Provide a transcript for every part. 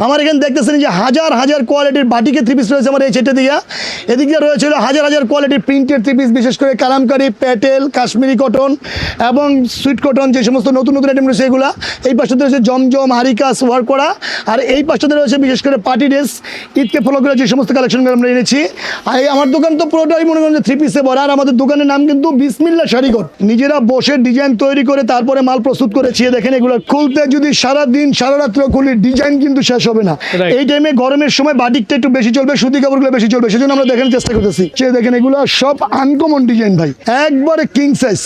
আমার এখানে দেখতেছেন যে হাজার হাজার কোয়ালিটির বাটিকের থ্রি পিস রয়েছে আমার এই সেটে দিয়া। এদিক দিয়ে রয়েছে হাজার হাজার কোয়ালিটির প্রিন্টেড থ্রি পিস, বিশেষ করে কালামকারী, প্যাটেল, কাশ্মীরি কটন এবং সুইট কটন, যে সমস্ত নতুন নতুন আইটেম রয়েছে এগুলা। এই পাশটাতে রয়েছে জমজম, হারিকাস, ওয়ার্ক করা। আর এই পাশটাতে রয়েছে বিশেষ করে পার্টি ড্রেস, ঈদকে ফলো করে যে সমস্ত কালেকশনগুলো আমরা এনেছি। আর এই আমার দোকান তো পুরোটাই মনে করেন যে থ্রি পিসে ভরা। আর আমাদের দোকানের নাম কিন্তু বিসমিল্লাহ শাড়িঘর। নিজেরা বসে ডিজাইন তৈরি করে তারপরে মাল প্রস্তুত করেছি। দেখেন এগুলো খুলতে যদি সারাদিন সারা রাত্র খুলি ডিজাইন কিন্তু শেষ হবে না। এই টাইমে গরমের সময় বাটিকটা একটু বেশি চলবে, সুতি কাপড়গুলো বেশি চলবে, সেজন্য আমরা দেখানোর চেষ্টা করতেছি। সে দেখেন এগুলো সব আনকমন ডিজাইন ভাই, একবারে কিং সাইজ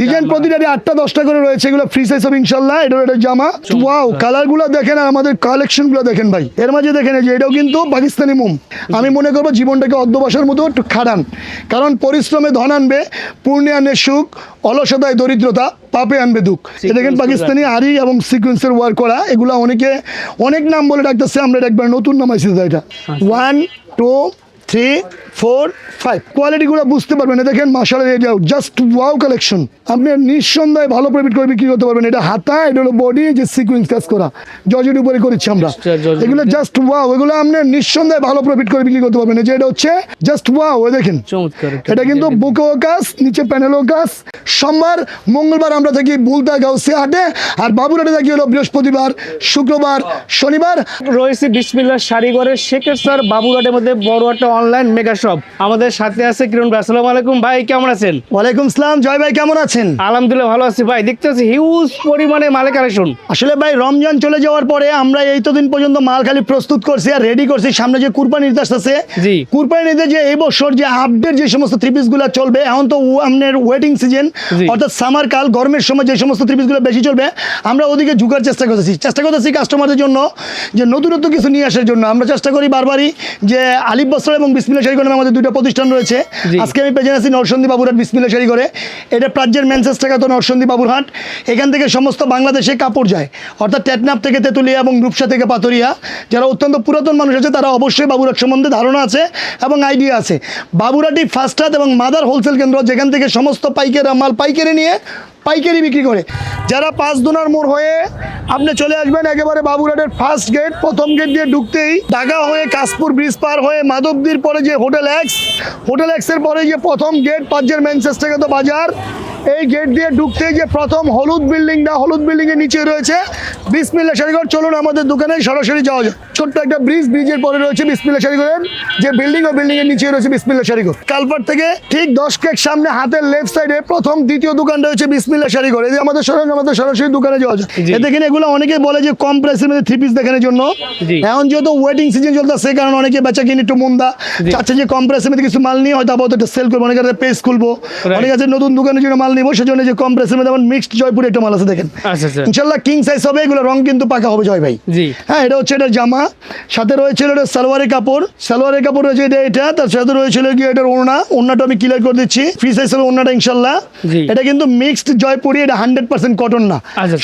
ডিজাইন। প্রতিটা 8টা 10টা করে রয়েছে, এগুলো ফ্রি সাইজ হবে ইনশাল্লাহ। এটা জামা, ওয়াও কালার গুলো দেখেন আর আমাদের কালেকশন গুলো দেখেন ভাই। এর মাঝে দেখেন যে এটাও কিন্তু পাকিস্তানি মোম। আমি মনে করবো জীবনটাকে অর্ধবাসার মতো একটু খাড়ান, কারণ পরিশ্রমে ধন আনবে, পুণ্যে আনবে সুখ, অলসতায় দরিদ্রতা, পাপে আনবে দুঃখ। দেখেন পাকিস্তানি আরি এবং সিকোয়েন্সের ওয়ার্ক করা। এগুলো অনেকে অনেক নাম বলে ডাকতেছে, আমরা একবার নতুন নাম আইছি। এটা 1 2 3 4 5 কোয়ালিটিগুলো বুঝতে পারবেন। দেখেন মাশাআল্লাহ, এটা জাস্ট ওয়াও কালেকশন। আপনি নিঃসন্দেহে ভালো প্রফিট করে বিক্রি করতে পারবেন। এটা হাতা, এটা হলো বডি, যে সিকোয়েন্স কাজ করা জর্জেট উপরে করেছি আমরা। এগুলো জাস্ট ওয়াও, এগুলো আপনি নিঃসন্দেহে ভালো প্রফিট করে বিক্রি করতে পারবেন। যে এটা হচ্ছে জাস্ট ওয়াও। দেখেন এটা কিন্তু বুকেও কাজ, নিচে প্যানেলও কাজ। সোমবার মঙ্গলবার আমরা থাকি বুলতা গাউসিয়া হাটে, আর বাবুরহাটে থাকি হলো বৃহস্পতিবার, শুক্রবার, শনিবার। রয়েছে বিসমিল্লাহ শাড়িঘরের শেখের স্যার বাবুরহাটের মধ্যে বড় একটা অনলাইন মেগা শপ। আমাদের সাথে আছে কিরণ ভাই। আসসালামু আলাইকুম ভাই, কেমন আছেন? ওয়ালাইকুম সালাম জয় ভাই, কেমন আছেন? আলহামদুলিল্লাহ ভালো আছি ভাই। দেখতে পাচ্ছি হিউজ পরিমাণে মালের কালেকশন। আসলে ভাই রমজান চলে যাওয়ার পরে আমরা এই তো দিন পর্যন্ত মাল খালি প্রস্তুত করছি আর রেডি করছি। সামনে যে কুরবানি ঈদ আসছে, কুরবানি ঈদে যে এই বছর যে আপডেট যে সমস্ত থ্রি পিস গুলো চলবে, এখন তো আপনার ওয়েটিং সিজন, অর্থাৎ সামার কাল, গরমের সময় যে সমস্ত থ্রি পিস গুলো বেশি চলবে, আমরা ওদিকে ঝুঁকার চেষ্টা করতেছি কাস্টমারদের জন্য, যে নতুনত্ব কিছু নিয়ে আসার জন্য। আমরা চেষ্টা করি বারবারই যে আলিফ বস্ত্র এবং বিসমিল্লাহ শাড়িঘর নামে আমাদের দুটো প্রতিষ্ঠান রয়েছে। আজকে আমি পেজে আছি নরসন্দী বাবুরহাট বিসমিল্লাহ শাড়িঘরে। এটা প্রাজ্যের ম্যানচেস্টার তো নরসন্দী বাবুরহাট। এখান থেকে সমস্ত বাংলাদেশে কাপড় যায়, অর্থাৎ টেটনাপ থেকে তেতুলিয়া এবং রূপসা থেকে পাথরিয়া। যারা অত্যন্ত পুরাতন মানুষ আছে তারা অবশ্যই বাবুরহাট সম্বন্ধে ধারণা আছে এবং আইডিয়া আছে। বাবুরহাটই ফার্স্ট হাত এবং মাদার হোলসেল কেন্দ্র, যেখান থেকে সমস্ত পাইকারি মাল পাইকারি নিয়ে পাইকারি বিক্রি করে। যারা 5 দুনার মোড় হয়ে আপনি চলে আসবেন একেবারে বাবুরহাটের ফার্স্ট গেট, প্রথম গেট দিয়ে ঢুকতেই ঢাকা হয়ে কাশপুর ব্রিজ পার হয়ে মাধবদীর পরে যে হোটেল এক্সের পরে যে প্রথম গেট পাঁচের ম্যানচেস্টার তো বাজার, এই গেট দিয়ে ঢুকতেই যে প্রথম হলুদ বিল্ডিংয়ের নিচে রয়েছে বিসমিল্লাহ শাড়িঘর। চলুন আমাদের দোকানে সরাসরি যাওয়া যায়। ছোট্ট একটা ব্রিজের পরে রয়েছে বিসমিল্লাহ শাড়িঘরের যে বিল্ডিং, ওই বিল্ডিংয়ের নিচে রয়েছে বিসমিল্লাহ শাড়িঘর। কালপাট থেকে ঠিক 10 কেক সামনে হাতের লেফট সাইডে প্রথম দ্বিতীয় দোকানটা হচ্ছে বিসমিল্লাহ শাড়িঘর। এই যে আমাদের সরাসরি দোকানে যাওয়া যায়। দেখেন এগুলো অনেকে বলে যে কম প্রাইসের মধ্যে থ্রি পিস দেখানোর জন্য। এখন যেহেতু ওয়েটিং সিজন চলতেছে, কারণ অনেকে বেচা কিনে একটু মন্দা চাচ্ছে যে কম প্রাইসের মধ্যে কিছু মাল নিয়ে হয়তো আবার একটা সেল করবো, অনেকে পেজ খুলবো, অনেক আছে নতুন দোকানের জন্য মাল নিবো, সেজন্য যে কম প্রাইসের মধ্যে আমার মিক্সড জয়পুরে একটা মাল আছে। দেখেন ইনশাল্লাহ কিং সাইজ হবে, এগুলো রং কিন্তু পাকা হবে জয় ভাই। হ্যাঁ, এটা হচ্ছে এটা জামা, সাথে রয়েছে এটা সালোয়ারের কাপড় রয়েছে এটা, তার সাথে রয়েছে গিয়ে এটার ওড়নাটা আমি ক্লিয়ার করে দিচ্ছি, ফ্রি সাইজ হবে ওড়নাটা ইনশাল্লাহ। এটা কিন্তু মিক্সড জয়পুরি, এটা 100% কটন না,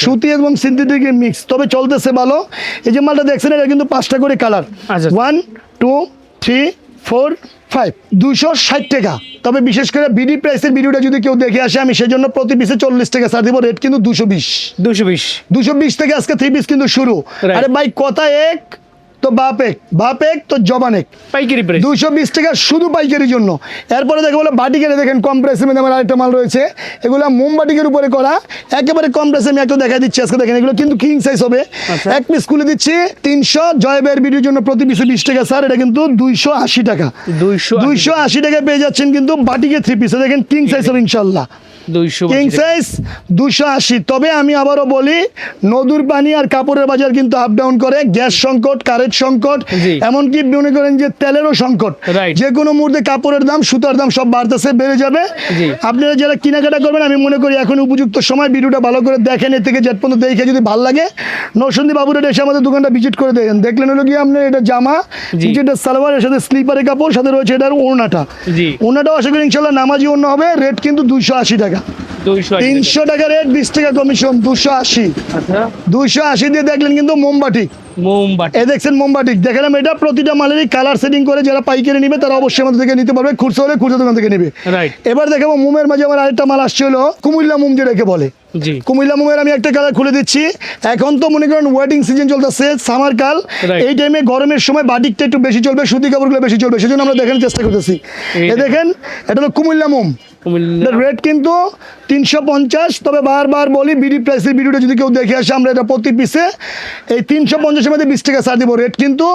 সুতি এবং সিনথেটিক মিক্স, তবে চলতেছে ভালো। এই যে মালটা দেখছেন এটা কিন্তু 5টা করে কালার, 1 2 3 4 5, 260 টাকা। তবে বিশেষ করে বিডি প্রাইসের ভিডিওটা যদি কেউ দেখে আসে, আমি সেজন্য প্রতি পিসে 40 টাকা ছাড় দিব। রেট কিন্তু 220 থেকে আজকে থ্রি পিস কিন্তু শুরু। আরে ভাই কথা এক তো বাপ এক তো জবান এক, পাইকারি প্রাইস 220 টাকা শুধু পাইকারির জন্য। এরপরে দেখে বলে বাটিকের, দেখেন কম প্রাইসের মধ্যে আমার আরেকটা মাল রয়েছে, এগুলো মোমবাটিকের উপরে করা, একেবারে কম প্রাইসে আমি একটা দেখা দিচ্ছি আজকে। দেখেন এগুলো কিন্তু কিং সাইজ হবে। এক পিস খুলে দিচ্ছি 300, জয়বের ভিডিওর জন্য প্রতি পিসে 20 টাকা স্যার। এটা কিন্তু 280 টাকা, 280 টাকায় পেয়ে যাচ্ছেন কিন্তু বাটিকের থ্রি পিস। দেখেন কিং সাইজ হবে ইনশাল্লাহ, কিং সাইজ 280। তবে আমি আবারও বলি, নদীর পানি আর কাপড়ের বাজার কিন্তু আপ ডাউন করে, গ্যাস সংকট, কারেন্ট সংকট, এমনকি মনে করেন যে তেলেরও সংকট। যে কোনো মুহূর্তে কাপড়ের দাম, সুতার দাম সব বাড়তেছে, বেড়ে যাবে। আপনারা যারা কেনাকাটা করবেন, আমি মনে করি এখন উপযুক্ত সময়, ভিডিওটা ভালো করে দেখেন, এর থেকে জেট পর্যন্ত দেখে যদি ভালো লাগে নরসন্দী বাবুরহাটে এসে আমাদের দোকানটা ভিজিট করে দেখেন। দেখলেন হলো গিয়ে আপনার এটা জামা, নিচেটা সালোয়ার, এর সাথে স্লিপারের কাপড়, সাথে রয়েছে এটার ওড়নাটাও আশা করি ইনশাল্লাহ নামাজি ওড়না হবে। রেট কিন্তু 280 টাকা, 300 টাকা রেট, 20 টাকা কমিশন, 280 দিয়ে দেখলেন কিন্তু মোমবাটিক। দেখছেন মোমবাটিক দেখালাম, এটা প্রতিটা মালেরই কালার সেটিং করে যারা পাইকারি নিবে তারা অবশ্যই আমাদের থেকে নিতে পারবে, খুচরা হলে খুচরা দোকান থেকে নিবে। এবার দেখাবো মোমের মাঝে আমার আরেকটা মাল আসছে, হলো কুমিল্লা মোম, যেটাকে বলে জি। কুমিল্লা মোমের আমি একটা কালার খুলে দিচ্ছি। এখন তো মনে করেন ওয়েটিং সিজন চলতেছে, সামার কাল, Right. এই টাইমে গরমের সময় বাটিকটা একটু বেশি চলবে, সুতি কাপড়গুলো বেশি চলবে, সেজন্য আমরা দেখানোর চেষ্টা করতেছি। এই দেখেন, এটা হলো কুমিল্লা মোম। কুমিল্লা রেট কিন্তু 350, তবে বারবার বলি বিডি প্রাইসের ভিডিওটা যদি কেউ দেখে আসে, আমরা এটা প্রতি পিসে এই 350 মধ্যে 20 টাকা ছাড় দিব। রেট কিন্তু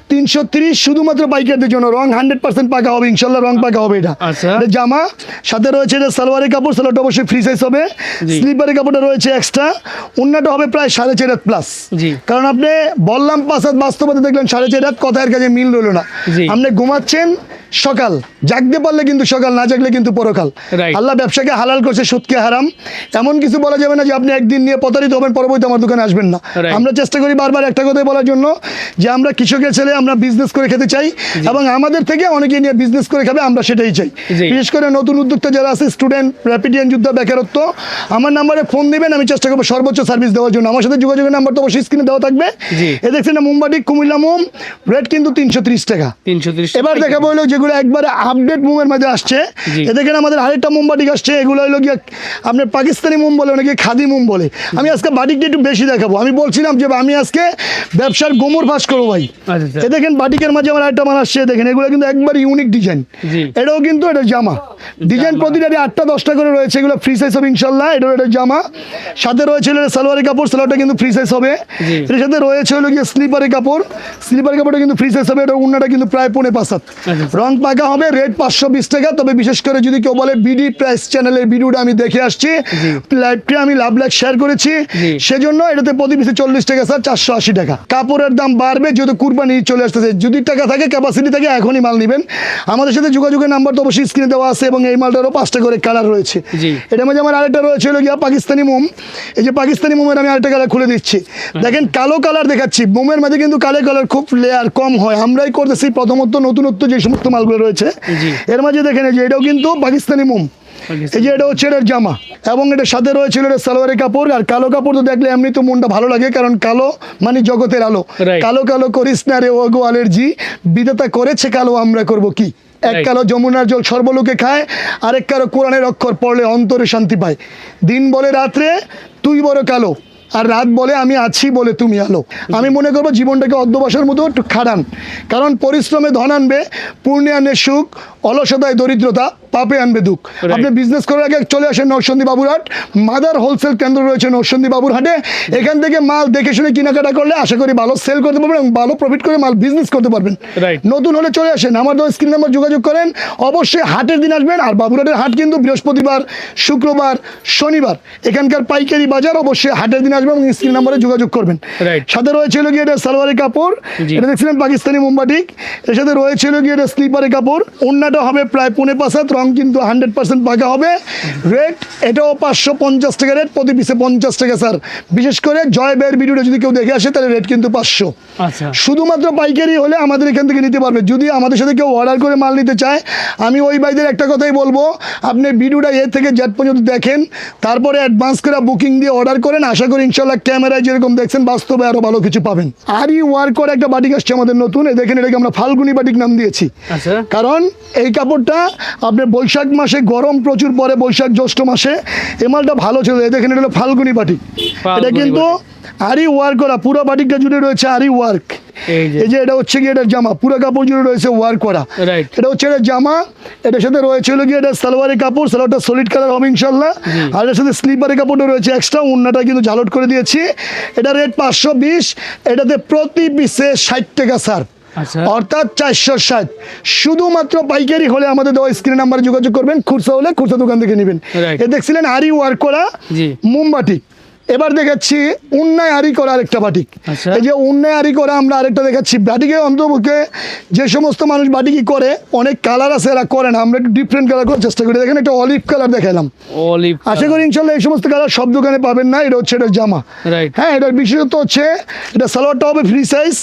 330 শুধুমাত্র পাইকারদের জন্য। রং 100% পাকা হবে, ইনশাল্লাহ রং পাকা হবে। এটা আচ্ছা। এটা জামা, সাথে রয়েছে এটা সালোয়ারের কাপড়, সালোয়ারটা অবশ্যই ফ্রি সাইজ হবে। জি। স্লিপারের কাপড়টা রয়েছে এক্সট্রা, ওন্নাটা হবে প্রায় 4.5 হাত প্লাস। জি। কারণ আপনি বললাম 5 হাত, বাস্তবতা দেখলেন 4.5 হাত, কথার কাছে মিল রইল না। জি। আপনি ঘুমাচ্ছেন সকাল, জাগতে পারলে কিন্তু সকাল, না জাগলে কিন্তু পরকাল। Right. আল্লাহ ব্যবসাকে হালাল করছে, সুদকে হারাম। এমন কিছু বলা যাবে না যে আপনি একদিন নিয়ে প্রতারিত হবেন, পরবর্তী আমার দোকানে আসবেন না। Right. আমরা চেষ্টা করি বারবার একটা কথাই বলার জন্য, যে আমরা কৃষকের ছেলে, আমরা বিজনেস করে খেতে চাই, এবং আমাদের থেকে অনেকে নিয়ে বিজনেস করে খাবে, আমরা সেটাই চাই। জি। বিশেষ করে নতুন উদ্যোক্তা যারা আছে, স্টুডেন্ট, র্যাপিডিয়ান যোদ্ধা, বেকারত্ব, আমার নাম্বারে ফোন দিবেন, আমি চেষ্টা করবো সর্বোচ্চ সার্ভিস দেওয়ার জন্য। আমার সাথে যোগাযোগের নাম্বার তো অবশ্যই স্ক্রিনে দেওয়া থাকবে। জি। এ দেখছেন না মোমবাটিক কুমিল্লা মোম, রেট কিন্তু 330 টাকা। 330 এবার দেখাবো হলো যেগুলো একবারে আপডেট মোমের মধ্যে আসছে। জি। এ দেখেন আমাদের আরেকটা মোম বাটিক আসছে, এগুলো হলো গিয়ে আপনার পাকিস্তানি মোম বলে, অনেকে খাদি মোম বলে। আমি আজকে বাটিকটা একটু বেশি দেখাবো। আমি বলছিলাম যে আমি আজকে ব্যবসার গোমর ফাঁস করবো ভাই। আচ্ছা। এ দেখেন বাটিকের মাঝে আমার আরেকটা মাল আসছে, দেখেন এগুলো কিন্তু একবার ইউনিক ডিজাইন। জি। এটাও কিন্তু এটা জামা ডিজাইন, প্রতিটা 8টা 10টা করে রয়েছে, এগুলো ফ্রি সাইজ হবে ইনশাল্লাহ। এটা জামা, সাথে রয়েছে হলো সালোয়ারের কাপড়, সালোয়ারটা কিন্তু ফ্রি সাইজ হবে। জি। এর সাথে রয়েছে হলো গিয়ে স্লিপারের কাপড়, স্লিপারের কাপড়টা কিন্তু ফ্রি সাইজ হবে। এটা উন্নাটা কিন্তু প্রায় 5.5 হাত। আচ্ছা। রং পাকা হবে, রেট 520 টাকা। তবে বিশেষ করে যদি কেউ বলে বিডি প্রাইস চ্যানেলের ভিডিওটা আমি দেখে আসছি, জি। লাইভটা আমি লাভ লাইক শেয়ার করেছি, জি। সেজন্য এটাতে প্রতি পিসে 40 টাকা স্যার, 480 টাকা। কাপড়ের দাম বাড়বে যেহেতু কুরবানি চলে আসতেছে। যদি টাকা থাকে, ক্যাপাসিটি থাকে, এখনই মাল নেবেন। আমাদের সাথে যোগাযোগের নাম্বার তো অবশ্যই স্ক্রিনে দেওয়া আছে, এবং এই মালটারও 5টা করে কালার রয়েছে। জি। এটার মধ্যে আমার আরেকটা রয়েছে হলো গিয়া পাকিস্তানি মোম। এই যে পাকিস্তানি মোমের আমি আরেকটা কালার খুলে দিচ্ছি, দেখেন কালো কালার দেখাচ্ছি। মোমের মধ্যে কিন্তু কালো কালার খুব লেয়ার কম হয়, আমরাই করতেছি প্রথমত নতুনত্ব যে সমস্ত মালগুলো রয়েছে। জি। এর মাঝে দেখেন এই যে এটাও কিন্তু পাকিস্তানি মোম। এই যে এটা হচ্ছে এটার জামা, এবং এটার সাথে রয়েছে এটা সালোয়ারের কাপড়। আর কালো কাপড় তো দেখলে এমনি তো মনটা ভালো লাগে, কারণ কালো মানে জগতের আলো। Right. কালো কালো করিস না রে ওগো অ্যালার্জি, বিধাতা করেছে কালো, আমরা করব কি? এক Right. কালো যমুনার জল সর্বলোকে খায়, আরেক কালো কোরআনের অক্ষর পড়লে অন্তরে শান্তি পায়। দিন বলে রাত্রে তুই বড় কালো, আর রাত বলে আমি আছি বলে তুমি আলো। আমি মনে করবো জীবনটাকে অধ্যবসায়ের মতো একটু খাটান, কারণ পরিশ্রমে ধন আনবে, পুণ্যে আনবে সুখ, অলসতায় দরিদ্রতা, পাপে আনবে দুঃখ। আপনি বিজনেস করার আগে চলে আসেন নরসিংদী বাবুরহাট, মাদার হোলসেল কেন্দ্র রয়েছে নরসিংদী বাবুরহাটে। এখান থেকে মাল দেখে শুনে কেনাকাটা করলে আশা করি ভালো সেল করতে পারবেন এবং ভালো প্রফিট করে মাল বিজনেস করতে পারবেন। Right. নতুন হলে চলে আসেন, আমার তো স্ক্রিন নাম্বার যোগাযোগ করেন। অবশ্যই হাটের দিন আসবেন, আর বাবুরহাটের হাট কিন্তু বৃহস্পতিবার, শুক্রবার, শনিবার। এখানকার পাইকারি বাজার, অবশ্যই হাটের দিন আসবেন এবং স্ক্রিন নাম্বারে যোগাযোগ করবেন। Right. সাথে রয়েছে হলো গিয়ে এটা সালোয়ারের কাপড়, জি। এটা দেখছিলেন পাকিস্তানি মোমবাটিক। এর সাথে রয়েছে হলো গিয়ে এটা স্লিপারের কাপড়, ওন্নাটা হবে প্রায় 5.5 হাত, রং কিন্তু 100% পাকা হবে। রেট এটাও 550 টাকা রেট, প্রতি পিসে 50 টাকা স্যার। বিশেষ করে জয় বের ভিডিওটা যদি কেউ দেখে আসে, তাহলে রেট কিন্তু 500। আচ্ছা। শুধুমাত্র পাইকারি হলে আমাদের এখান থেকে নিতে পারবে। যদি আমাদের সাথে কেউ অর্ডার করে মাল নিতে চায়, আমি ওই ভাইদের একটা কথাই বলবো, আপনি ভিডিওটা এ থেকে জেড পর্যন্ত দেখেন, তারপরে অ্যাডভান্স করে বুকিং দিয়ে অর্ডার করেন। আশা করি ইনশাল্লাহ ক্যামেরায় যেরকম দেখছেন, বাস্তবে আরও ভালো কিছু পাবেন। আরই ওয়ার্ক করে একটা বাটিক আসছে আমাদের নতুন, এই দেখেন এটাকে আমরা ফাল্গুনি বাটিক নাম দিয়েছি। আচ্ছা। কারণ এই কাপড়টা আপনার বৈশাখ মাসে গরম প্রচুর পরে, বৈশাখ জ্যৈষ্ঠ মাসে এই মালটা ভালো ছিল। এই দেখেন এটা হলো ফাল্গুনি বাটিক। এটা ফাল্গুনি কিন্তু আরই ওয়ার্ক করা, পুরো বাটিকটা জুড়ে রয়েছে আরই ওয়ার্ক। এই যে এটা হচ্ছে গিয়ে এটার জামা, পুরো কাপড় জুড়ে রয়েছে ওয়ার্ক করা। Right. এটা হচ্ছে এটা জামা, এটার সাথে রয়েছে হলো গিয়ে এটা সালোয়ারের কাপড়, সালোয়ারটা সলিড কালার হবে ইনশাল্লাহ। আর এটার সাথে স্লিপারের কাপড়টা রয়েছে এক্সট্রা, উন্নাটা কিন্তু ঝালট করে দিয়েছি। এটা রেট 520, এটাতে প্রতি পিসে 60 টাকা স্যার, আচ্ছা। অর্থাৎ 460। শুধুমাত্র পাইকারি হলে আমাদের দেওয়া স্ক্রিন নাম্বারে যোগাযোগ করবেন, খুচরা হলে খুচরা দোকান থেকে নেবেন। Right. এ দেখছিলেন আরি ওয়ার্ক করা জি। মোমবাটিক। এবার দেখাচ্ছি উন্নায় আরি করা আরেকটা বাটিক। আচ্ছা। এই যে উন্নায় আরি করা আমরা আরেকটা দেখাচ্ছি। বাটিকে অন্তর্ভুক্তে যে সমস্ত মানুষ বাটিকি করে, অনেক কালার আছে, এরা করে না, আমরা একটু ডিফারেন্ট কালার করার চেষ্টা করি। দেখেন একটা অলিভ কালার দেখালাম, অলিভ। আশা করি ইনশাল্লাহ এই সমস্ত কালার সব দোকানে পাবেন না। এটা হচ্ছে এটা জামা। রাইট। হ্যাঁ, এটার বিশেষত্ব হচ্ছে এটা সালোয়ারটা হবে ফ্রি সাইজ,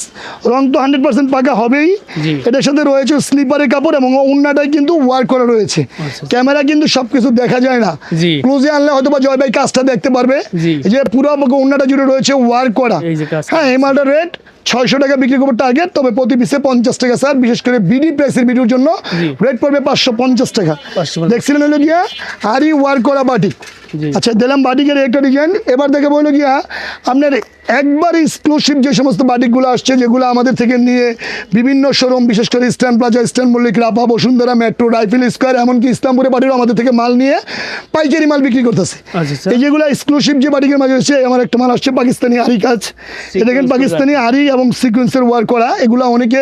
রং তো 100% পাকা হবেই। জি। এটার সাথে রয়েছে স্লিপারের কাপড় এবং উন্নাটাই কিন্তু ওয়ার্ক করা রয়েছে। আচ্ছা। ক্যামেরা কিন্তু সবকিছু দেখা যায় না, জি। ক্লোজে আনলে হয়তো বা জয় ভাই কাজটা দেখতে পারবে। জি। এই যে পুরো উন্নাটা জুড়ে রয়েছে ওয়ার্ক করা। এই যে কাজ। হ্যাঁ, এই মালটার রেট 600 টাকা বিক্রি করবো টার্গেট, তবে প্রতি পিসে 50 টাকা স্যার। বিশেষ করে বিডি প্রাইসের ভিডিওর জন্য রেট পড়বে 550 টাকা। দেখছিলেন হলো গিয়া আরি ওয়ার্ক করা বাটিক। আচ্ছা, দিলাম বাটিকের একটা ডিজাইন। এবার দেখে বলো গিয়া আপনার একবার এক্সক্লুসিভ যে সমস্ত বাটিকগুলো আসছে, যেগুলো আমাদের থেকে নিয়ে বিভিন্ন শোরুম, বিশেষ করে Eastern Plaza, Eastern Mallika, Rapa, Bashundhara, Metro, Rifle Square, এমনকি ইসলামপুরে বাটিরও আমাদের থেকে মাল নিয়ে পাইকারি মাল বিক্রি করতেছে। এই যেগুলো এক্সক্লুসিভ যে বাটিকের মাঝে হচ্ছে, আমার একটা মাল আসছে পাকিস্তানি আরি কাজ। এ দেখেন পাকিস্তানি আরি এবং সিকোয়েন্সের ওয়ার্ক করা। এগুলো অনেকে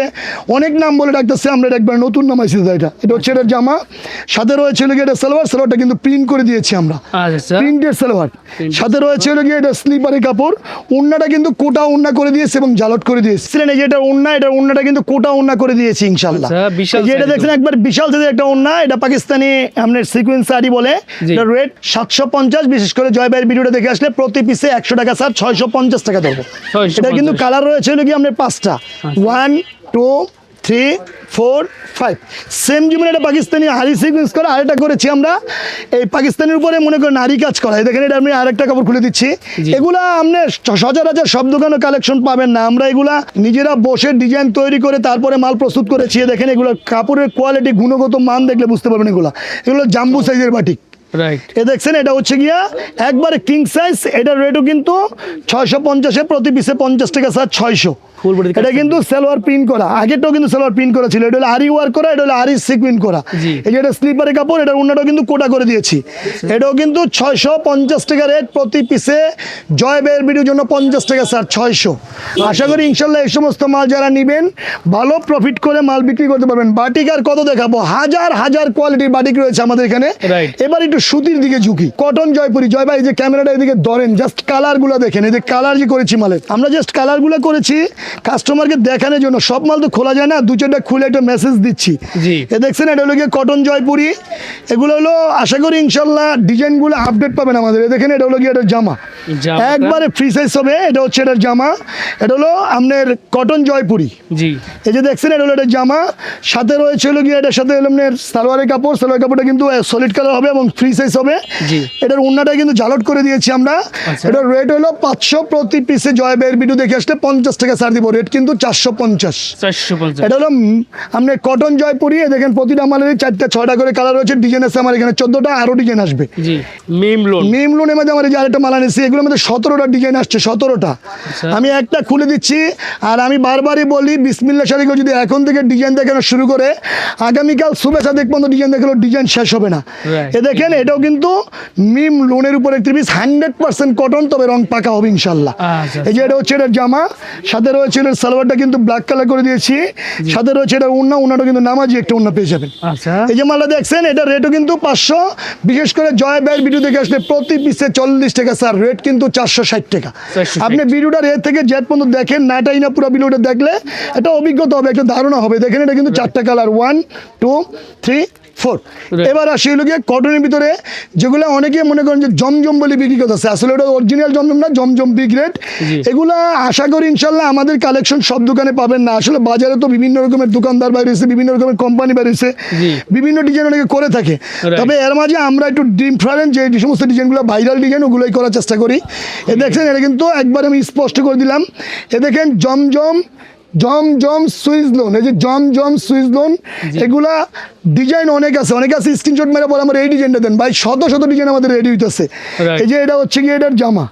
অনেক নাম বলে ডাকতেছে, আমরা একবার নতুন নাম আইছি। এটা হচ্ছে এটার জামা, সাথে রয়েছে হলো গিয়ে এটা সালোয়ার। সালোয়ারটা কিন্তু প্রিন্ট করে দিয়েছি আমরা, প্রিন্টের সালোয়ার। সাথে রয়েছে হলো গিয়ে এটা স্লিপারের কাপড়। উন্নাটা কিন্তু কোটা উন্না করে দিয়েছে এবং জালট করে দিয়েছে। এই যে এটা উন্না, এটা উন্নাটা কিন্তু কোটা উন্না করে দিয়েছি ইনশাআল্লাহ। যে এটা দেখছেন একবার বিশাল সাইজের একটা উন্না, এটা পাকিস্তানি আপনার সিকোয়েন্স আরি বলে। এটা রেট 750। বিশেষ করে জয় ভাইয়ের ভিডিওটা দেখে আসলে প্রতি পিসে 100 টাকা স্যার, 650 টাকা দেবো। এটা কিন্তু কালার রয়েছে হলো গিয়ে আপনার 5টা, 1 2 3 4 5। সেম যেমন এটা পাকিস্তানি হারি সিকোয়েন্স করা, আরেকটা করেছি আমরা এই পাকিস্তানের উপরে মনে করেন নারী কাজ করা। দেখেন এটা আমি আরেকটা কাপড় খুলে দিচ্ছি। এগুলা আপনি সচরাচর সব দোকানে কালেকশন পাবেন না। আমরা এগুলা নিজেরা বসে ডিজাইন তৈরি করে তারপরে মাল প্রস্তুত করেছি। দেখেন এগুলো কাপড়ের কোয়ালিটি, গুণগত মান দেখলে বুঝতে পারবেন। এগুলো জাম্বু সাইজের বাটিক। এ দেখছেন এটা হচ্ছে গিয়া একবারে কিং সাইজ। এটার রেটও কিন্তু 650, প্রতি পিসে 50 টাকা স্যার, 600। এটা কিন্তু সালোয়ার প্রিন্ট করা, আগেরটাও কিন্তু সালোয়ার প্রিন্ট করা ছিল। এটা হলো আরি ওয়ার্ক করা, এটা হলো আরি সিকুইন করা। এই যে এটা স্লিপারের কাপড়, এটার উন্নাটাও কিন্তু কোটা করে দিয়েছি। এটাও কিন্তু 650 টাকা রেট, প্রতি পিসে জয় ভাইয়ের ভিডিওর জন্য 50 টাকা স্যার, 600। আশা করি ইনশাল্লাহ এই সমস্ত মাল যারা নিবেন ভালো প্রফিট করে মাল বিক্রি করতে পারবেন। বাটিক আর কত দেখাবো, হাজার হাজার কোয়ালিটির বাটিক রয়েছে আমাদের এখানে। এবার একটু সুতির দিকে ঝুঁকি, কটন জয়পুরি। জয় ভাই যে ক্যামেরাটা এদিকে ধরেন, জাস্ট কালারগুলো দেখেন। এই যে কালার যে করেছি মালে, আমরা জাস্ট কালারগুলো করেছি কাস্টমারকে দেখানোর জন্য। সব মাল তো খোলা যায় না, 2-4টা খুলে একটা মেসেজ দিচ্ছি। এ দেখছেন এটা হলো গিয়ে কটন জয়পুরি। এগুলো হলো আশা করি ইনশাল্লাহ ডিজাইনগুলো আপডেট পাবেন আমাদের। দেখেন এটা হলো গিয়ে এটার জামা, একবারে ফ্রি সাইজ হবে। এটা হচ্ছে এটার জামা, এটা হলো আপনার কটন জয়পুরি। এই যে দেখছেন এটা হলো এটার জামা, সাথে রয়েছে হলো গিয়ে এটার সাথে আপনার সালোয়ারের কাপড়। সালোয়ার কাপড়টা কিন্তু সলিড কালার হবে এবং ফ্রি সাইজ হবে। এটার উন্নাটা কিন্তু জালট করে দিয়েছি আমরা। এটার রেট হলো 500, প্রতি পিসে জয় ভাইয়ের ভিডিও দেখে আসলে 50 টাকা ছাড় দিব। রেট কিন্তু 450। এটা হলো আপনার কটন জয়পুরি। দেখেন প্রতিটা মালের 4টা-6টা করে কালার রয়েছে, ডিজাইন আছে আমার এখানে 14টা, আরো ডিজাইন আসবে। মিম লোনের মধ্যে আমার যে আরেকটা মাল আনেছি, এগুলোর মধ্যে 17টা ডিজাইন আসছে, 17টা। আমি একটা খুলে দিচ্ছি। আর আমি বারবারই বলি, বিসমিল্লাহ শাড়িকে যদি এখন থেকে ডিজাইন দেখানো শুরু করে আগামীকাল শুভেচ্ছা দেখ পর্যন্ত ডিজাইন দেখালো, ডিজাইন শেষ হবে না। এ দেখেন এটাও কিন্তু মিম লোনের উপরে 100% কটন, তবে রং পাকা হবে ইনশাল্লাহ। এই যে এটা হচ্ছে এটার জামা, সাথে রয়েছে এটার সালোয়ারটা কিন্তু ব্ল্যাক কালার করে দিয়েছি। সাথে রয়েছে এটা উন্না, উন্নাটা কিন্তু নামাজি একটা উন্না পেয়ে যাবেন। এই যে মালটা দেখছেন, এটা রেটও কিন্তু 500। বিশেষ করে জয় ভাইয়ের ভিডিও দেখে আসলে প্রতি পিসে 40 টাকা স্যার, রেট কিন্তু 460 টাকা। আপনি ভিডিওটা এ থেকে জেড পর্যন্ত দেখেন, নাটাই না পুরো ভিডিওটা দেখলে একটা অভিজ্ঞতা হবে, একটা ধারণা হবে। দেখেন এটা কিন্তু 4টা কালার, 1 2 3 4। এবার আসি হলো গিয়ে কটনের ভিতরে, যেগুলো অনেকে মনে করেন যে জমজম বলে বিক্রি করতেছে, আসলে ওটা অরিজিনাল জমজম না, জমজম বিগ রেট। এগুলা আশা করি ইনশাল্লাহ আমাদের কালেকশন সব দোকানে পাবেন না। আসলে বাজারে তো বিভিন্ন রকমের দোকানদার বাইরেছে, বিভিন্ন রকমের কোম্পানি বাইরেছে, বিভিন্ন ডিজাইন অনেকে করে থাকে। তবে এর মাঝে আমরা একটু ডিফারেন্ট যে সমস্ত ডিজাইনগুলো ভাইরাল ডিজাইন, ওগুলোই করার চেষ্টা করি। এ দেখছেন এটা কিন্তু একবার আমি স্পষ্ট করে দিলাম। এ দেখেন জমজম সুইচ লোন। এই যে জমজম সুইচ লোন, এগুলা ডিজাইন অনেক আছে, অনেক আছে। স্ক্রিনশট মেরে বলে আমার এই ডিজাইনটা দেন ভাই, শত ডিজাইন আমাদের রেডি হইতেছে। এই যে এটা হচ্ছে গিয়ে এটার জামা,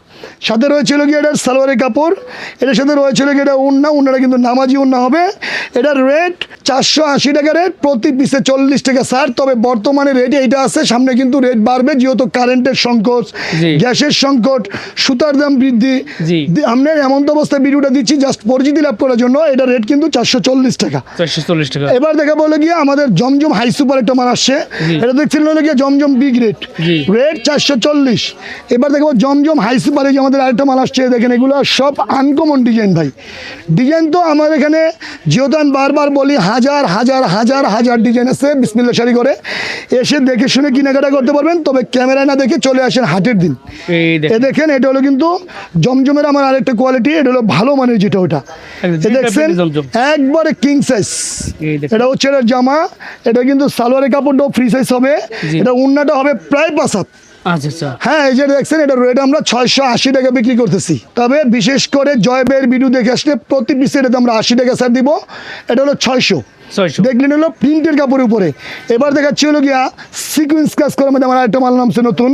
সাথে রয়েছিল গিয়ে এটার সালোয়ারের কাপড়। এটার সাথে রয়েছিল গিয়ে এটা উন্না, উন্নাটা কিন্তু নামাজি উন্না হবে। এটার রেট 480 টাকা রেট, প্রতি পিসে 40 টাকা স্যার। তবে বর্তমানে রেট এইটা আছে, সামনে কিন্তু রেট বাড়বে, যেহেতু কারেন্টের সংকট, গ্যাসের সংকট, সুতার দাম বৃদ্ধি। আমরা এমন তো অবস্থায় ভিডিওটা দিচ্ছি জাস্ট পরিচিতি লাভ করার জন্য। এটা রেট কিন্তু 440 টাকা। এবার দেখা বলে গিয়ে আমাদের জমজম হাই সুপার একটা মাল আসছে, এটা দেখছিলেন হলো গিয়ে জমজম বিগ রেট, রেট 440। এবার দেখবো জমজম হাই সুপার, এই যে আমাদের আরেকটা মাল আসছে। দেখেন এগুলো সব আনকমন ডিজাইন ভাই। ডিজাইন তো আমার এখানে, যেহেতু আমি বারবার বলি, হাজার হাজার হাজার হাজার ডিজাইন আছে। বিসমিল্লাহ শাড়ি করে এসে দেখে শুনে কেনাকাটা করতে পারবেন, তবে ক্যামেরায় না দেখে চলে আসেন হাটের দিন। এ দেখেন এটা হলো কিন্তু জমজমের আমার আরেকটা কোয়ালিটি, এটা হলো ভালো মানের যেটা, ওটা দেখছেন একবারে কিং সাইজ। এটা হচ্ছে এটার জামা, এটা কিন্তু সালোয়ারের কাপড়টাও ফ্রি সাইজ হবে। এটা উন্নাটা হবে প্রায় 5 হাত, আচ্ছা আচ্ছা হ্যাঁ, এই যে দেখছেন এটা রেট আমরা 680 টাকা বিক্রি করতেছি। তবে বিশেষ করে জয় ভাইয়ের ভিডিও দেখে আসলে প্রতি পিসে এটাতে আমরা 80 টাকা স্যার দিব। এটা হলো 600। 600 দেখলেন হলো প্রিন্টের কাপড়ের উপরে। এবার দেখাচ্ছি হলো গিয়া সিকোয়েন্স কাজ করার মধ্যে আমার আরেকটা মাল নামছে নতুন।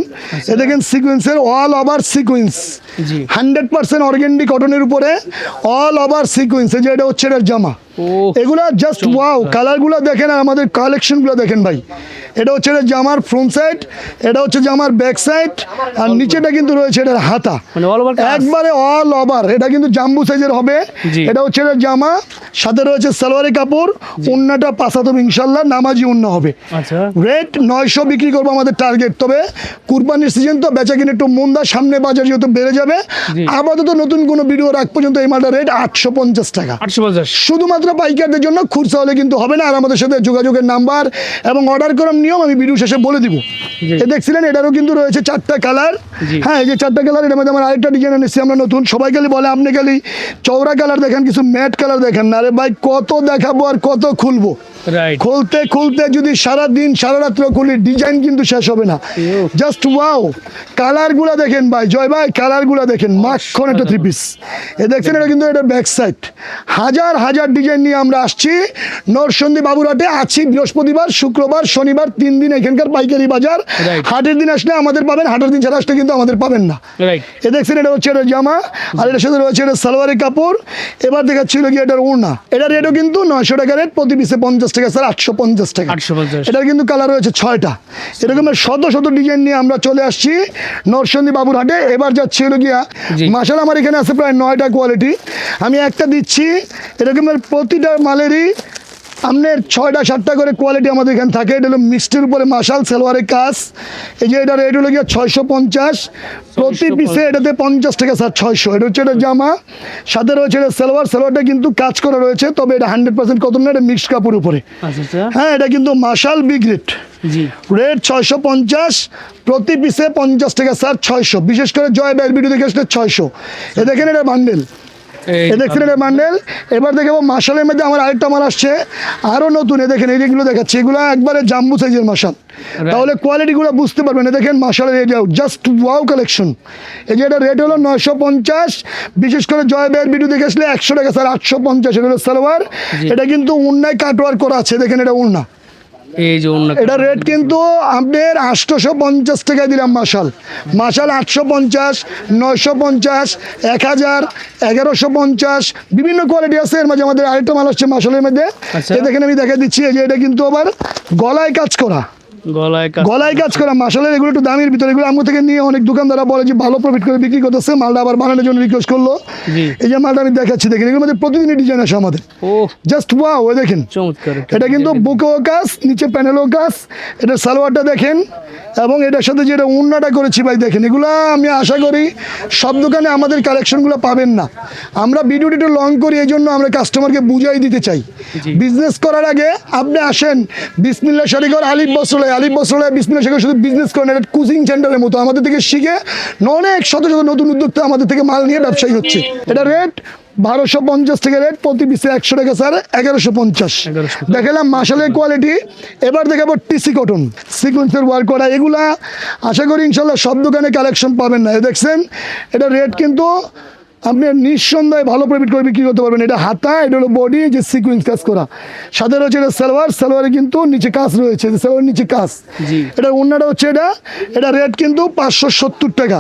এ দেখেন সিকোয়েন্সের অল ওভার সিকোয়েন্স, জি 100% অর্গানডি কটনের উপরে অল ওভার সিকোয়েন্স। যে এটা হচ্ছে এটার জামা। ও এগুলা জাস্ট ওয়াও, কালারগুলো দেখেন আর আমাদের কালেকশনগুলো দেখেন ভাই। এটা হচ্ছে এটা জামার ফ্রন্ট সাইড, এটা হচ্ছে জামার ব্যাক সাইড, আর নিচেটা কিন্তু রয়েছে এটার হাতা, মানে অল ওভার একবারে অল ওভার। এটা কিন্তু জাম্বু সাইজের হবে। জি। এটা হচ্ছে এটার জামা, সাথে রয়েছে সালোয়ারি কাপড়, ওন্নাটা পাঁচাতম ইনশাল্লাহ নামাজি ওন্না হবে। আচ্ছা রেট 900 বিক্রি করবো আমাদের টার্গেট। তবে কুরবানির সিজন তো বেচা কিনে একটু মন্দা, সামনে বাজার যেহেতু বেড়ে যাবে, জি। আপাতত নতুন কোনো ভিডিও রাখ পর্যন্ত এই মালটার রেট 850 টাকা। 850 শুধুমাত্র পাইকারদের জন্য, খুচরা হলে কিন্তু হবে না। আর আমাদের সাথে যোগাযোগের নাম্বার এবং অর্ডার করার নিয়ম আমি ভিডিও শেষে বলে দিব। জি। এ দেখছিলেন এটারও কিন্তু রয়েছে 4টা কালার। জি। হ্যাঁ, এই যে 4টা কালার, এটার মধ্যে আমার আরেকটা ডিজাইন এনেছি আমরা নতুন। সবাই খালি বলে আপনি খালি চওড়া কালার দেখেন, কিছু ম্যাট কালার দেখেন না। আরে ভাই, কত দেখাবো আর কত খুলবো? রাইট খুলতে খুলতে যদি সারা দিন সারা রাত্র খুলি, ডিজাইন কিন্তু শেষ হবে না। জাস্ট ওয়াও, কালারগুলা দেখেন ভাই, জয় ভাই কালারগুলা দেখেন, মাখন একটা 3 পিস। এ দেখছেন এটা কিন্তু এটা ব্যাক সাইড। হাজার হাজার ডিজাইন নিয়ে আমরা আসছি নরসন্দী বাবুরহাটে। আছি বৃহস্পতিবার, শুক্রবার, শনিবার, 3 দিন এখানকার পাইকারি বাজার। Right. হাটের দিন আসলে আমাদের পাবেন, হাটের দিন ছাড়া আসলে কিন্তু আমাদের পাবেন না। রাইট এ দেখছেন এটা হচ্ছে এটা জামা, আর এটার সাথে রয়েছে এটা সালোয়ারের কাপড়। এবার দেখাচ্ছিল কি এটার ওড়না। এটার রেটও কিন্তু 900 টাকা রেট, প্রতি পিসে 50 টাকা স্যার, 850 টাকা। 850 এটার কিন্তু কালার রয়েছে 6টা। এরকমের শত শত ডিজাইন নিয়ে আমরা চলে আসছি নরসন্দী বাবুরহাটে। এবার যাচ্ছি হলো গিয়া জি। মাশাআল্লাহ, আমার এখানে আছে প্রায় 9টা কোয়ালিটি। আমি একটা দিচ্ছি, এরকমের প্রতিটা মালেরই আপনার 6টা 7টা করে কোয়ালিটি আমাদের এখানে থাকে। এটা হলো মিষ্টির উপরে মাশাল সালোয়ারের কাজ। এই যে এটা রেট হলো গিয়া 650, প্রতি পিসে এটাতে 50 টাকা স্যার, 600। এটা হচ্ছে এটা জামা, সাথে রয়েছে এটা সালোয়ার। সালোয়ারটা কিন্তু কাজ করা রয়েছে, তবে এটা 100% কটন না, এটা মিক্সড কাপড় উপরে। আচ্ছা আচ্ছা হ্যাঁ, এটা কিন্তু মাশাল বিগ রেট। জি রেট 650, প্রতি পিসে 50 টাকা স্যার, 600। বিশেষ করে জয় ভাইয়ের ভিডিও দেখে আসলে 600। এ দেখেন এটা বান্ডেল, এই এ দেখছেন এটা বান্ডেল। এবার দেখাবো মাশালের মধ্যে আমার আরেকটা মাল আসছে আরো নতুন। এ দেখেন এই যেগুলো দেখাচ্ছি, এগুলো একবারে জাম্বু সাইজের মাশাল। তাহলে কোয়ালিটিগুলো বুঝতে পারবেন। এ দেখেন মাশালের এই যে জাস্ট ওয়াও কালেকশন। এই যে এটা রেট হলো 950। বিশেষ করে জয় ভাইয়ের ভিডিও দেখে আসলে 100 টাকা স্যার, 850। এটা হলো সালোয়ার। জি। এটা কিন্তু উন্নায় কাটওয়ার করা আছে, দেখেন এটা উন্না। এই যে অন্য এটা রেট কিন্তু আপনার 850 টাকায় দিলাম মাশাল। মাশাল 850, 950, 1000, 1150, বিভিন্ন কোয়ালিটি আছে। এর মাঝে আমাদের আরেকটা মাল আসছে মাশালের মধ্যে। আচ্ছা। এই দেখেন আমি দেখা দিচ্ছি, এই যে এটা কিন্তু আবার গলায় কাজ করা, গলায় গলায় কাজ করা মাশালের। এগুলো একটু দামের ভিতরে, এগুলো আমার থেকে নিয়ে অনেক দোকানদাররা বলে যে ভালো প্রফিট করে বিক্রি করতেছে। মালটা আবার বানানোর জন্য রিকোয়েস্ট করলো। জি এই যে মালটা আমি দেখাচ্ছি, দেখেন এগুলোর মধ্যে প্রতিদিনই ডিজাইন আসে আমাদের। ও জাস্ট ওয়াও, ওই দেখেন চমৎকার এটা কিন্তু বুকেও কাজ, নিচে প্যানেলও কাজ। এটা সালোয়ারটা দেখেন, এবং এটার সাথে যেটা উন্নাটা করেছি ভাই দেখেন। এগুলা আমি আশা করি সব দোকানে আমাদের কালেকশনগুলো পাবেন না। আমরা ভিডিওটি একটু লং করি, এই জন্য আমরা কাস্টমারকে বুঝাই দিতে চাই। জি। বিজনেস করার আগে আপনি আসেন বিসমিল্লাহ শাড়িঘর, আলিফ বস্ত্রালয় বিসমিল্লাহ শাড়িঘর, শুধু বিজনেস করেন। এটা কোচিং সেন্টারের মতো, আমাদের থেকে শিখে অনেক শত শত নতুন উদ্যোক্তা আমাদের থেকে মাল নিয়ে ব্যবসায়ী হচ্ছে। এটা রেট 1250 টাকা রেট, প্রতি পিসে 100 টাকা স্যার, 1150। 1150 দেখালাম মাশালের কোয়ালিটি। এবার দেখাবো টিসি কটন, সিকোয়েন্সের ওয়ার্ক করা। এগুলা আশা করি ইনশাল্লাহ সব দোকানে কালেকশন পাবেন না। দেখছেন এটা রেট কিন্তু আপনি নিঃসন্দেহে ভালো প্রফিট করে বিক্রি করতে পারবেন। এটা হাতা, এটা হলো বডি, যে সিকোয়েন্স কাজ করা। সাথে রয়েছে এটা সালোয়ার, সালোয়ারে কিন্তু নিচে কাজ রয়েছে, সালোয়ার নিচে কাজ। জি। এটা ওন্নাটা হচ্ছে এটা রেট কিন্তু 570 টাকা।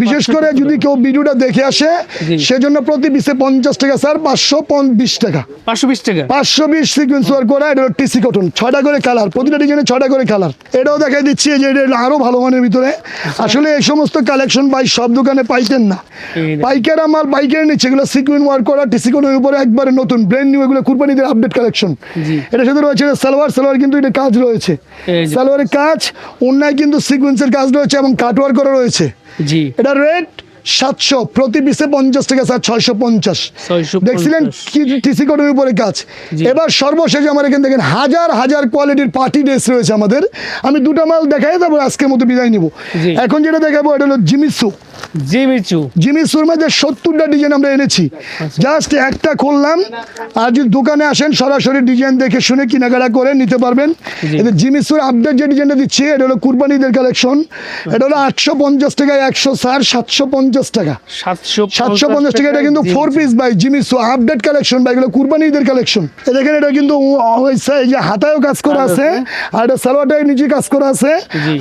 বিশেষ করে যদি কেউ ভিডিওটা দেখে আসে, জি। সেজন্য প্রতি পিসে 50 টাকা স্যার, 520 টাকা। 520 টাকা 520 সিকোয়েন্স ওয়ার্ক করা। এটা হলো টিসি কটন, 6টা করে কালার, প্রতিটা ডিজাইনে 6টা করে কালার। এটাও দেখাই দিচ্ছি যে এটা আরো ভালো মানের ভিতরে। আসলে এই সমস্ত কালেকশন ভাই সব দোকানে পাইতেন না। এই পাইকার আমার পাইকারি নিচ্ছে, এগুলো সিকুয়েন ওয়ার্ক করা, টিসি কটনের উপরে একবারে নতুন ব্র্যান্ড নিউ, এগুলো কুরবানিদের আপডেট কালেকশন। জি। এটার সাথে রয়েছে সালোয়ার কিন্তু এটা কাজ রয়েছে, এই যে। সালোয়ারের কাজ, অন্যায় কিন্তু সিকোয়েন্সের কাজ রয়েছে এবং কাটওয়ার্ক করা রয়েছে। জি এটা রেট 700, প্রতি পিসে 50 টাকা স্যার, 650। 650 দেখছিলেন কি টিসি কটনের উপরে কাজ। জি। এবার সর্বশেষ আমার এখানে দেখেন হাজার হাজার কোয়ালিটির পার্টি ড্রেস রয়েছে আমাদের। আমি দুটো মাল দেখাই, তারপর আজকের মতো বিদায় নিব। জি। এখন যেটা দেখাবো এটা হলো জিমিসু। জিমিচুর মধ্যে 70টা ডিজাইন আমরা এনেছি। জাস্ট একটা করলাম, আর যদি দোকানে আসেন সরাসরি ডিজাইন দেখে শুনে কেনাকাটা করে নিতে পারবেন। এটা জিমিচুর আপডেট যে ডিজাইনটা দিচ্ছি, এটা হলো কুরবানিদের কালেকশন। এটা হলো 850 টাকায় 160, 750 টাকা, 750 টাকা। এটা কিন্তু 4 পিস ভাই, জিমিচু আপডেট কালেকশন ভাই, এগুলো কুরবানিদের কালেকশন। দেখেন এটা কিন্তু হয়েছে এই যে হাতায়ও কাজ করা আছে, আর এটা সালোয়ারটায় নিচে কাজ করা আছে।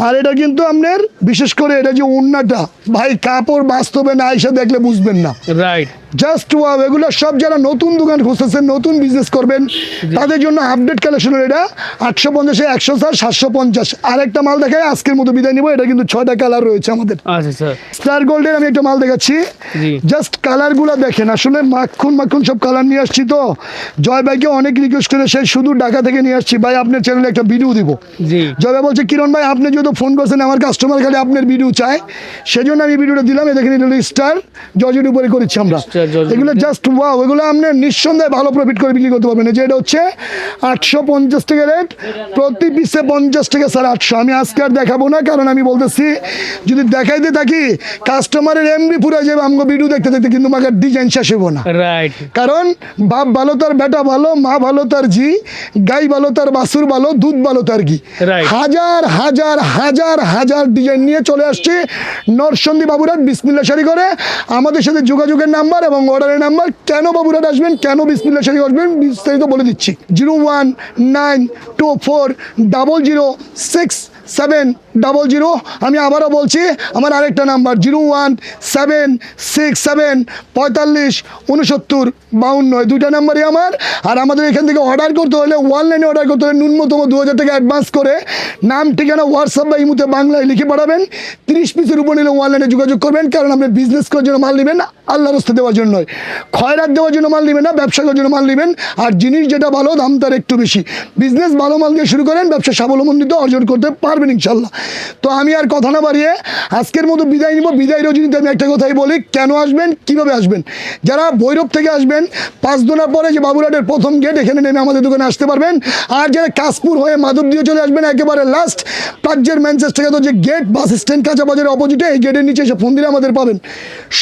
আর এটা কিন্তু আপনার বিশেষ করে এটা যে ওড়নাটা ভাই, কাপড় বাস্তবে না এসে দেখলে বুঝবেন না। Right, just wow. এগুলো সব যারা নতুন দোকান খুঁজতেছেন, নতুন বিজনেস করবেন, তাদের জন্য আপডেট কালেকশন। এটা 850, 160, 750। আরেকটা মাল দেখায় আজকের মতো বিদায় নিব। এটা কিন্তু 6টা কালার রয়েছে আমাদের। আচ্ছা স্যার, স্টার গোল্ডের আমি একটা মাল দেখাচ্ছি। জাস্ট কালারগুলো দেখেন, আসলে মাখন সব কালার নিয়ে আসছি। তো জয় ভাইকে অনেক রিকোয়েস্ট করে সে শুধু ঢাকা থেকে নিয়ে আসছি, ভাই আপনার চ্যানেলে একটা ভিডিও দিব। জয় ভাই বলছে কিরণ ভাই আপনি যেহেতু ফোন করছেন, আমার কাস্টমার খালি আপনার ভিডিও চায়, সেজন্য আমি ভিডিওটা দিলাম। দেখেন এটা হলো স্টার জর্জেট উপরে করেছি আমরা। এগুলো জাস্ট ওয়াও, এগুলো আপনি নিঃসন্দেহে ভালো প্রফিট করে বিক্রি করতে পারবেন। যে এটা হচ্ছে 850 টাকা রেট, প্রতি পিসে 50 টাকা স্যার 800। আমি আজকে আর দেখাবো না, কারণ আমি বলতেছি যদি দেখাইতে থাকি কাস্টমারের এমবি পুরো যাবে আমাকে ভিডিও দেখতে দেখতে, কিন্তু আমাকে ডিজাইন শেষ হবো না। রাইট, কারণ বাপ ভালো তার বেটা ভালো, মা ভালো তার জি, গাই ভালো তার বাছুর ভালো, দুধ ভালো তার ঘি। হাজার হাজার হাজার হাজার ডিজাইন নিয়ে চলে আসছে নরসন্দী বাবুরাট বিসমিল্লাহ শাড়ি করে। আমাদের সাথে যোগাযোগের নাম্বার এবং অর্ডারের নাম্বার, কেন বাবুরাট আসবেন, কেন বিসমিল্লাহ শাড়ি আসবেন, বিস্তারিত বলে দিচ্ছি। 01924006700। আমি আবারও বলছি, আমার আরেকটা নাম্বার 01767456952। দুইটা নাম্বারই আমার। আর আমাদের এখান থেকে অর্ডার করতে হলে, অনলাইনে অর্ডার করতে হলে ন্যূনতম 2000 টাকা অ্যাডভান্স করে নাম ঠিকানা হোয়াটসঅ্যাপ বা ইমুতে বাংলায় লিখে পাঠাবেন। 30 পিসের উপর নিলে অনলাইনে যোগাযোগ করবেন, কারণ আপনি বিজনেস করার জন্য মাল নেবেন, আল্লাহর রাস্তায় দেওয়ার জন্য নয়। খয়রাত দেওয়ার জন্য মাল নেবেন না, ব্যবসা করার জন্য মাল নেবেন। আর জিনিস যেটা ভালো, দাম তার একটু বেশি। বিজনেস ভালো মাল দিয়ে শুরু করেন, ব্যবসা স্বাবলম্বিত অর্জন করতে পারবেন ইনশাল্লাহ। তো আমি আর কথা না বাড়িয়ে আজকের মতো বিদায় নিব। বিদায় রজনীতে আমি একটা কথাই বলি, কেন আসবেন, কিভাবে আসবেন। যারা ভৈরব থেকে আসবেন, 5 দোনার পরে যে বাবুরাটের প্রথম গেট, এখানে নেমে আমাদের দোকানে আসতে পারবেন। আর যারা কাশপুর হয়ে মাধব দিয়ে চলে আসবেন, একেবারে লাস্ট প্লাজের ম্যানচেস্টার যে গেট, বাস স্ট্যান্ড কাঁচা বাজারের অপোজিটে, এই গেটের নিচে এসে ফোন দিলে আমাদের পাবেন।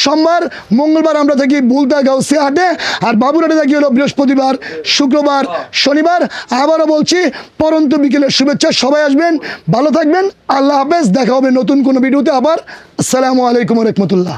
সোমবার মঙ্গলবার আমরা থাকি বুলতা গাউসিয়া হাটে, আর বাবুরাটে থাকি হলো বৃহস্পতিবার, শুক্রবার, শনিবার। আবারও বলছি, পরন্ত বিকেলের শুভেচ্ছা। সবাই আসবেন, ভালো থাকবেন, আল্লাহ হাফেজ। দেখা হবে নতুন কোনো ভিডিওতে আবার। আসসালামু আলাইকুম রহমতুল্লাহ।